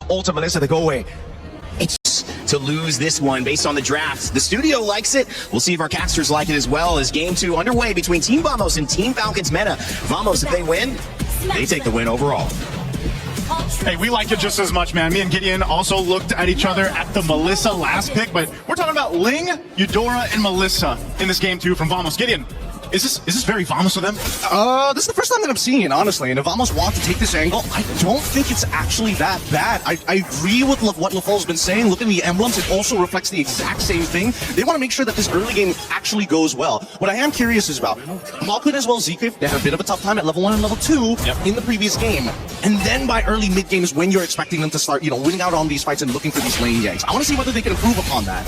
Ultra Melissa to go away. It's to lose this one based on the draft. The studio likes it. We'll see if our casters like it as well, as game 2 underway between Team Vamos and Team Falcons Meta. Vamos, if they win, they take the win overall. Hey, we like it just as much, man. Me and Gideon also looked at each other at the Melissa last pick, but we're talking about Ling, Eudora, and Melissa in this game 2 from Vamos. Gideon, is this very Vamos of them? This is the first time that I'm seeing it, honestly, and if Vamos want to take this angle, I don't think it's actually that bad. I agree with what LaFole's been saying. Look at the emblems, it also reflects the exact same thing. They want to make sure that this early game actually goes well. What I am curious is about Malkin as well as Zeke, they had a bit of a tough time at level 1 and level 2 in the previous game. And then by early mid-game is when you're expecting them to start, winning out on these fights and looking for these lane yanks. I want to see whether they can improve upon that.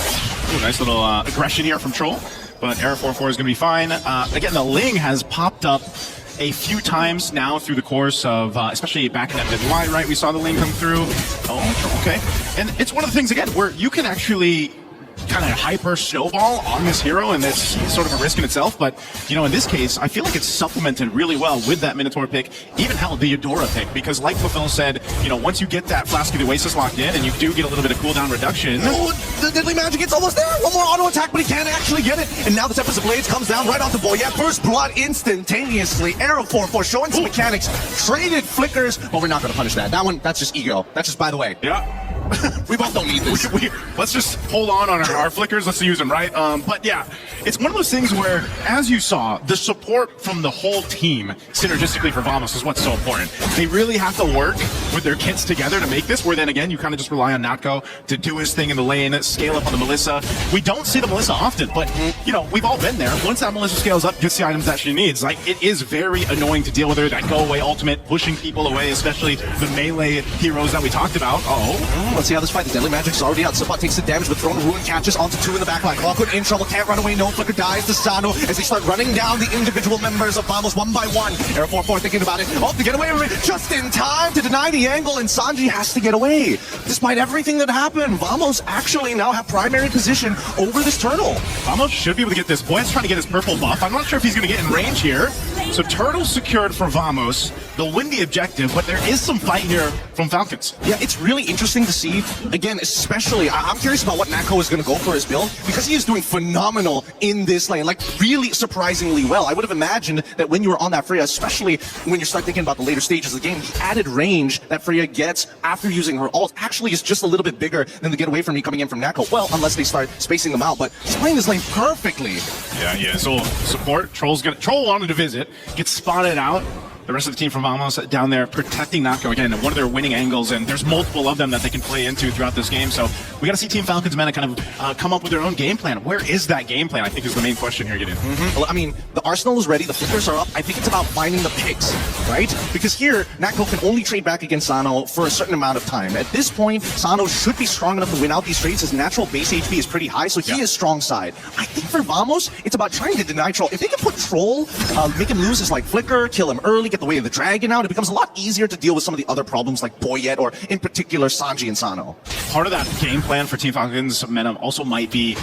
Ooh, nice little aggression here from Troll. But Era 4-4 is going to be fine. Again, the Ling has popped up a few times now through the course of, especially back in that mid-Y, right? We saw the Ling come through. Oh, okay. And it's one of the things, again, where you can actually kind of hyper snowball on this hero, and that's sort of a risk in itself. But, in this case, I feel like it's supplemented really well with that Minotaur pick, even hell, the Eudora pick, because like Phil said, once you get that Flask of the Oasis locked in, and you do get a little bit of cooldown reduction. Oh, the Deadly Magic, it's almost there. One more auto attack, but he can't actually get it. And now the Tempest of Blades comes down right onto Boy. Yeah, First Blood instantaneously. Arrow 4-4 showing some mechanics. Traded flickers, but we're not going to punish that. That one, that's just ego. That's just by the way. Yeah. We both don't need this. Let's just hold on our flickers. Let's use them, right? But yeah, it's one of those things where, as you saw, the support from the whole team synergistically for Vamos is what's so important. They really have to work with their kits together to make this, where then again, you kind of just rely on Natko to do his thing in the lane, scale up on the Melissa. We don't see the Melissa often, but, we've all been there. Once that Melissa scales up, gets the items that she needs. Like, it is very annoying to deal with her. That go-away ultimate, pushing people away, especially the melee heroes that we talked about. Let's see how this fight. The Deadly Magic's already out. Suppot takes the damage, but Throne of Ruin catches onto 2 in the backline. Clockwood in trouble, can't run away. No Flicker dies to Sano as they start running down the individual members of Vamos one by one. Era 4-4 thinking about it. Oh, to get away with it just in time to deny the angle, and Sanji has to get away. Despite everything that happened, Vamos actually now have primary position over this turtle. Vamos should be able to get this. Boy's trying to get his purple buff. I'm not sure if he's going to get in range here. So turtle secured for Vamos. They'll win the objective, but there is some fight here from Falcons. Yeah, it's really interesting to see. Again, especially, I'm curious about what Natko is going to go for his build, because he is doing phenomenal in this lane, like really surprisingly well. I would have imagined that when you were on that Freya, especially when you start thinking about the later stages of the game, the added range that Freya gets after using her ult actually is just a little bit bigger than the get away from me coming in from Natko. Well, unless they start spacing them out, but he's playing this lane perfectly. Yeah, so support, Troll wanted to visit, gets spotted out. The rest of the team from Vamos down there protecting Natko again, one of their winning angles, and there's multiple of them that they can play into throughout this game. So we got to see Team Falcons Meta kind of come up with their own game plan. Where is that game plan, I think, is the main question here, Gideon. Well, I mean, the arsenal is ready, the flickers are up. I think it's about finding the picks, right? Because here, Natko can only trade back against Sano for a certain amount of time. At this point, Sano should be strong enough to win out these trades. His natural base HP is pretty high, so he is strong side. I think for Vamos, it's about trying to deny Troll. If they can put Troll, make him lose his flicker, kill him early, get the way of the dragon out, it becomes a lot easier to deal with some of the other problems like Boyet or in particular Sanji and Sano. Part of that game plan for Team Falcons Meta also might be,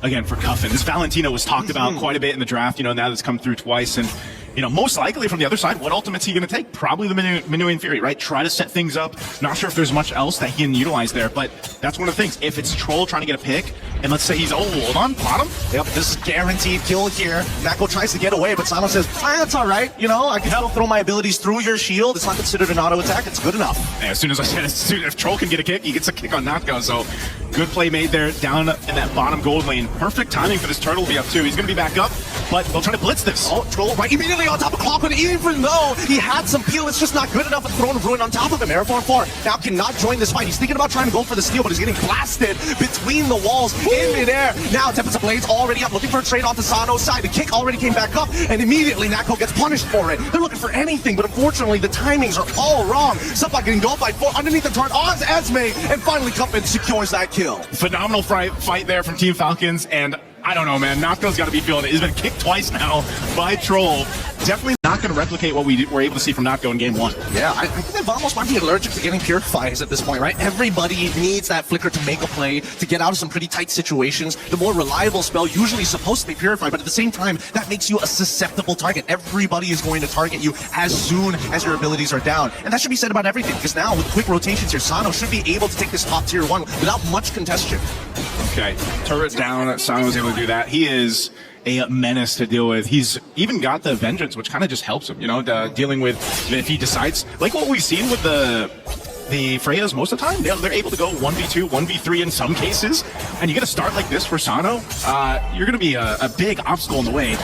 again, for Cuffin. This Valentino was talked about quite a bit in the draft, now that's come through twice, and most likely from the other side, what ultimate's he going to take? Probably the Minuan Fury, right? Try to set things up. Not sure if there's much else that he can utilize there, but that's one of the things. If it's Troll trying to get a pick, and let's say he's, hold on, bottom. Yep, this is guaranteed kill here. Natko tries to get away, but Sano says, that's all right. I can still throw my abilities through your shield. It's not considered an auto attack. It's good enough. Yeah, as soon as I said, if Troll can get a kick, he gets a kick on Natko. So good play made there down in that bottom gold lane. Perfect timing for this turtle to be up too. He's going to be back up, but they'll try to blitz this. Oh, Troll right immediately on top of Clockwood, even though he had some peel, it's just not good enough. A Throne of Ruin on top of him. Era 4-4 now cannot join this fight. He's thinking about trying to go for the steal, but he's getting blasted between the walls in midair. Now Tempest of Blades already up, looking for a trade onto Sano's side. The kick already came back up, and immediately Natko gets punished for it. They're looking for anything, but unfortunately the timings are all wrong. Suppot getting go by 4 underneath the turret on Esme, and finally Cuffin secures that kill. Phenomenal fight there from Team Falcons, and I don't know, man. Natko's got to be feeling it. He's been kicked twice now by Troll. Definitely not going going to replicate what we were able to see from Natco in Game 1. Yeah, I think that Vamos might be allergic to getting purifies at this point, right? Everybody needs that flicker to make a play, to get out of some pretty tight situations. The more reliable spell usually is supposed to be purified, but at the same time, that makes you a susceptible target. Everybody is going to target you as soon as your abilities are down. And that should be said about everything, because now with quick rotations here, Sano should be able to take this top tier 1 without much congestion. Okay, turret down. Sano was able to do that. He is a menace to deal with. He's even got the Vengeance, which kind of just helps him, you know, dealing with if he decides, like what we've seen with the Freyas most of the time, they're able to go 1v2, 1v3 in some cases, and you get a start like this for Sano, you're going to be a big obstacle in the way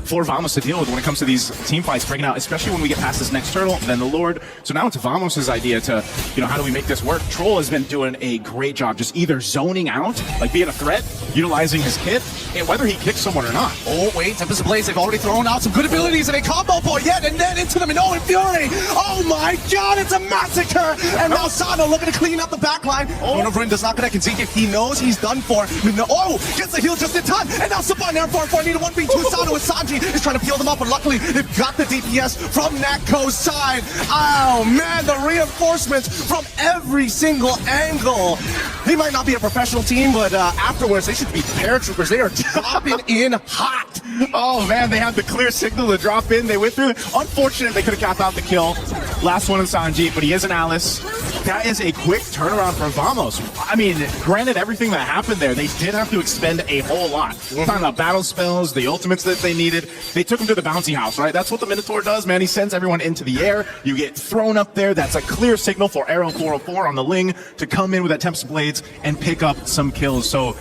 for Vamos to deal with when it comes to these team fights breaking out, especially when we get past this next turtle, then the Lord. So now it's Vamos' idea to, you know, how do we make this work? Troll has been doing a great job just either zoning out, like being a threat, utilizing his kit, and whether he kicks someone or not. Oh, wait, Tempest Blaze, they've already thrown out some good abilities and a combo for yet, and then into the Minoan Fury. Oh my god, it's a massacre! And now Sano looking to clean up the backline. Oh, Univrin does not connect, and Zeke, he knows he's done for. Oh, gets the heal just in time, and now Saban Air 4 need a 1v2. Sano with Sanji is trying to peel them up, but luckily they've got the DPS from Natco's side. Oh man, the reinforcements from every single angle. They might not be a professional team, but afterwards they should be paratroopers. They are dropping in hot. Oh man, they had the clear signal to drop in. They went through. Unfortunate, they could have capped out the kill. Last one in Sanji, but he is an Alice. That is a quick turnaround for Vamos. I mean, granted, everything that happened there, they did have to expend a whole lot. We're talking about battle spells, the ultimates that they needed. They took him to the bouncy house, right? That's what the Minotaur does, man. He sends everyone into the air. You get thrown up there. That's a clear signal for Arrow 404 on the Ling to come in with that Tempest Blades and pick up some kills. So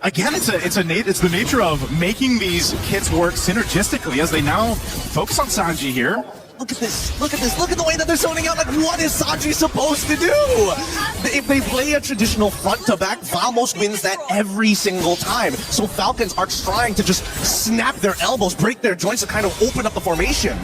again, it's the nature of making these kits work synergistically as they now focus on Sanji here. Look at this, look at this, look at the way that they're zoning out. Like, what is Sanji supposed to do? If they play a traditional front-to-back, Vamos wins that every single time. So Falcons are trying to just snap their elbows, break their joints, and kind of open up the formation.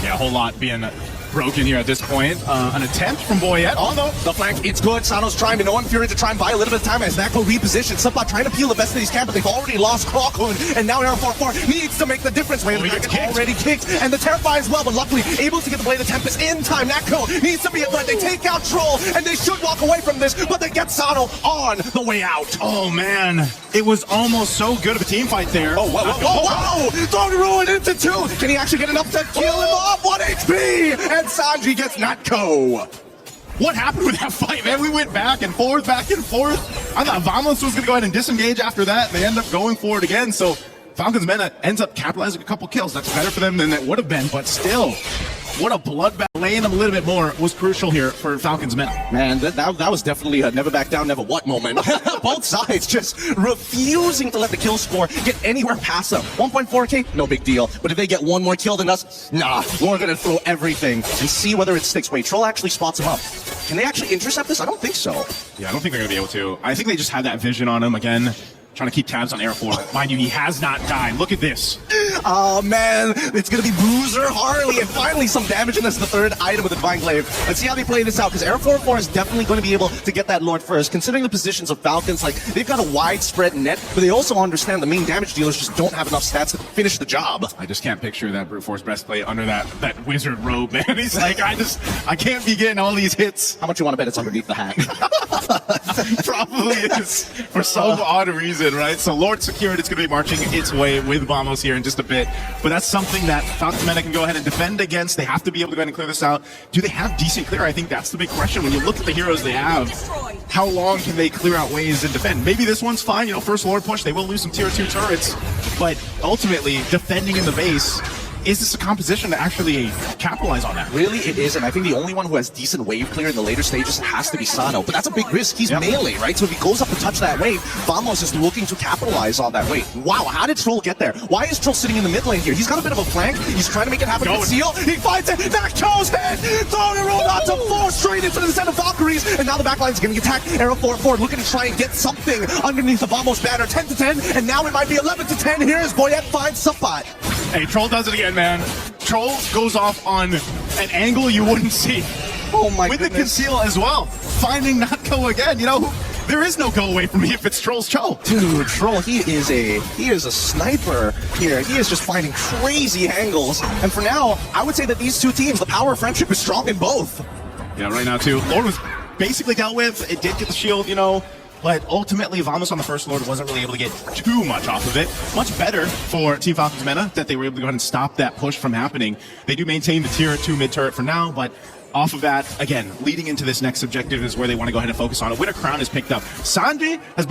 Yeah, a whole lot being broken here at this point. An attempt from Boyette. Oh no, the flank, it's good. Sano's trying, Minoan Fury to try and buy a little bit of time as Natco repositions. Subot trying to peel the best of these can, but they've already lost Crockhorn, and now Arrow 4-4 needs to make the difference. Wait, he gets already kicked, and the Terrify as well, but luckily able to get the Blade of Tempest in time. Natco needs to be a threat. They take out Troll, and they should walk away from this, but they get Sano on the way out. Oh man, it was almost so good of a team fight there. Oh, whoa, whoa, whoa, whoa! Throwing Ruin into 2. Can he actually get enough to kill him off? 1 HP, and Sanji gets Natco. What happened with that fight, man? We went back and forth, back and forth. I thought Vamos was going to go ahead and disengage after that. They end up going for it again. So Falcons Mena ends up capitalizing a couple kills. That's better for them than it would have been, but still, what a bloodbath. Laying them a little bit more was crucial here for Falcons Mena. Man, that was definitely a never back down, never what moment. Both sides just refusing to let the kill score get anywhere past them. 1.4k, no big deal. But if they get one more kill than us, nah, we're gonna throw everything and see whether it sticks. Wait, Troll actually spots him up. Can they actually intercept this? I don't think so. Yeah, I don't think they're gonna be able to. I think they just had that vision on him again. Trying to keep tabs on Air 4. Mind you, he has not died. Look at this. Oh man, it's gonna be Bruiser Harley, and finally some damage, and that's the third item with the Divine Glaive. Let's see how they play this out, because Air 4 is definitely going to be able to get that Lord first. Considering the positions of Falcons, like, they've got a widespread net, but they also understand the main damage dealers just don't have enough stats to finish the job. I just can't picture that Brute Force breastplate under that wizard robe, man. He's like, I can't be getting all these hits. How much you want to bet it's underneath the hat? Probably is, for some odd reason, right? So Lord secured, it's going to be marching its way with Vamos here in just a bit. But that's something that Falcons Mena can go ahead and defend against. They have to be able to go ahead and clear this out. Do they have decent clear? I think that's the big question. When you look at the heroes they have, how long can they clear out ways and defend? Maybe this one's fine. You know, first Lord push, they will lose some tier 2 turrets. But ultimately, defending in the base, is this a composition to actually capitalize on that? Really, it is, and I think the only one who has decent wave clear in the later stages has to be Sano, but that's a big risk. He's melee, right? So if he goes up to touch that wave, Vamos is looking to capitalize on that wave. Wow, how did Troll get there? Why is Troll sitting in the mid lane here? He's got a bit of a flank. He's trying to make it happen with Seal. He finds it. Natco's head! Throwing a roll out to 4 straight into the set of Valkyries, and now the backline's getting attacked. Arrow 4-4 looking to try and get something underneath the Vamos banner. 10-10, and now it might be 11-10. Here's Boyette finds Subot. Hey, Troll does it again, man. Troll goes off on an angle you wouldn't see. Oh my With goodness. the conceal as well. Finding Natco again. You know, There is no go away from me if it's Troll's Cho. Dude, Troll, he is a sniper here. He is just finding crazy angles. And for now, I would say that these two teams, the power of friendship is strong in both. Yeah, right now too. Lord was basically dealt with. It did get the shield, you know, but ultimately Vamos on the first Lord wasn't really able to get too much off of it. Much better for Team Falcons Meta that they were able to go ahead and stop that push from happening. They do maintain the tier 2 mid turret for now, but off of that, again, leading into this next objective is where they want to go ahead and focus on it. Winter Crown is picked up. Sanji has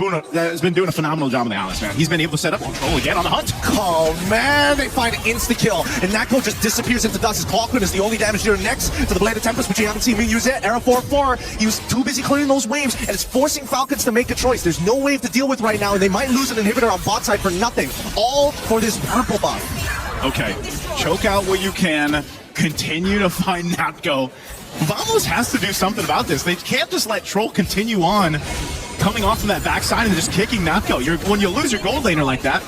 been doing a phenomenal job on the Alice, man. He's been able to set up control again on the hunt. Oh man, they find an insta-kill, and Nako just disappears into dust. His Clockman is the only damage dealer next to the Blade of Tempest, which you haven't seen me use yet. Era 4-4, he was too busy clearing those waves, and it's forcing Falcons to make a choice. There's no wave to deal with right now, and they might lose an inhibitor on bot side for nothing. All for this purple buff. Okay, choke out what you can. Continue to find Natko. Vamos has to do something about this. They can't just let Troll continue on coming off from that backside and just kicking Natko. When you lose your gold laner like that,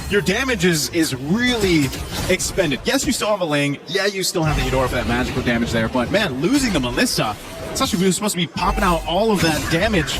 your damage is really expended. Yes, you still have a Ling. Yeah, you still have the Eudora for that magical damage there. But man, losing the Melissa, especially if you're supposed to be popping out all of that damage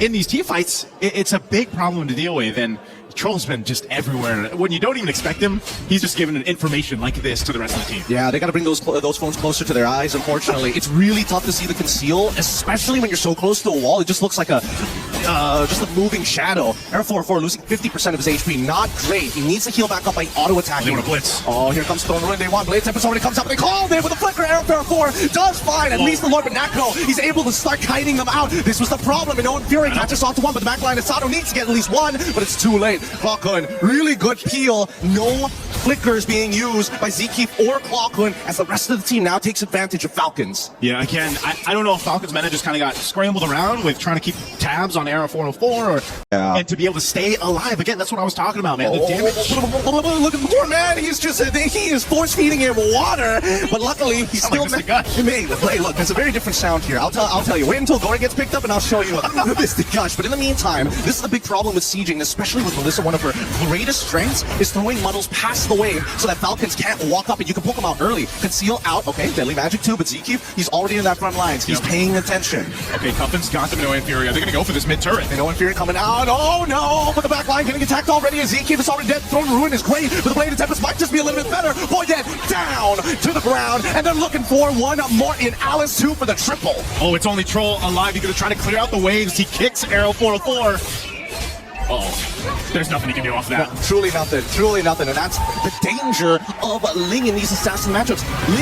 in these team fights, it's a big problem to deal with. And Troll's been just everywhere. When you don't even expect him, he's just giving information like this to the rest of the team. Yeah, they got to bring those phones closer to their eyes, unfortunately. It's really tough to see the conceal, especially when you're so close to a wall. It just looks like just a moving shadow. Era 4-4 losing 50% of his HP. Not great. He needs to heal back up by auto-attacking. They want to blitz. Oh, here comes Stone Ruin. They want Blade Tempest already comes up. They called it with a flicker. Era 4-4 does fine. At least the Lord, but Nako, he's able to start kiting them out. This was the problem. And Owen Fury catches off to one, but the backline of Sato needs to get at least one, but it's too late. Clockhood, really good peel. No flickers being used by Zkeef or Clockhood as the rest of the team now takes advantage of Falcons. Yeah, again, I don't know if Falcons Meta just kind of got scrambled around with trying to keep tabs on Era 404 and to be able to stay alive. Again, that's what I was talking about, man. The damage. Look at the poor man. He is force feeding him water, but luckily he's still. Like Mr. Gush. Hey, look, there's a very different sound here. I'll tell you. Wait until Gordon gets picked up, and I'll show you Mr. Gush. But in the meantime, this is the big problem with sieging, especially with Melissa. One of her greatest strengths is throwing muddles past the wave so that Falcons can't walk up and you can poke them out early. Conceal out. Okay, Deadly Magic too, but Zkeef, he's already in that front lines. He's paying attention. Okay, Cuffin's got them in Owen Fury. They're going to go for this mid turret. They know Fury coming out. Oh no! But the back line getting attacked already. As Zkeef is already dead. Throwing Ruin is great, but the Blade of Tempest might just be a little bit better. Boy, dead down to the ground, and they're looking for one more in Alice 2 for the triple. Oh, it's only Troll alive. He's going to try to clear out the waves. He kicks Arrow 404. Uh-oh. There's nothing you can do off that. Truly nothing, and that's the danger of Ling in these assassin matchups.